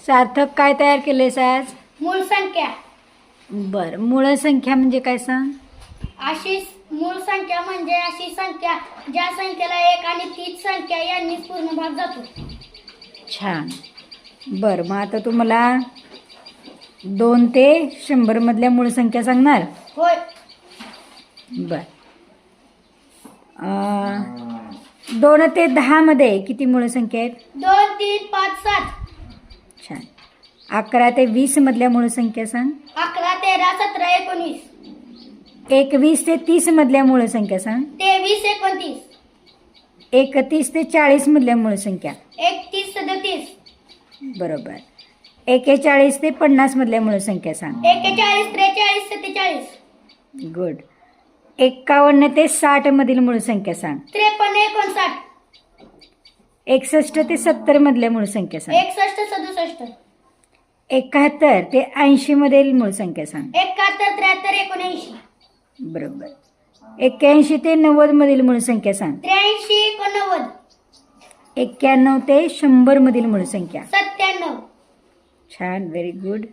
सार्थक काय तयार केलेस आज? मूळ संख्या. बर, मूळ संख्या म्हणजे काय सांग? अशी मूळ संख्या म्हणजे अशी संख्या ज्या संख्येला एक आणि तीच संख्या यांनी पूर्ण भाग जातो. छान. बर, मग आता तू मला 2 ते 100 मधल्या मूळ संख्या सांगणार? होय. बर. 2 ते 10 मध्ये किती मूळ संख्या आहेत? 2, 3, 5, 7. छान. 11 ते 20 मधल्या मूळ संख्या सांग. 11, 13, 17, 19. 21 ते 30 मधल्या मूळ संख्या सांग. 23, 29. 31 ते 40 मधल्या मूळ संख्या. 31, 37. बरोबर. 41 ते 50 मधल्या मूळ संख्या सांग. 41, 43, 47. गुड. 51 ते 60 मधील मूळ संख्या सांग. 53, 59. 61 ते 70 मधल्या मूळ संख्या सांग. 61, 67. 71 ते 80 मधील मूळ संख्या सांग. 71, 73, 79. बरोबर. 81 ते 90 मधील मूळ संख्या सांग. 83, 89. 91 ते 100 मधील मूळ संख्या. 97. छान, व्हेरी गुड.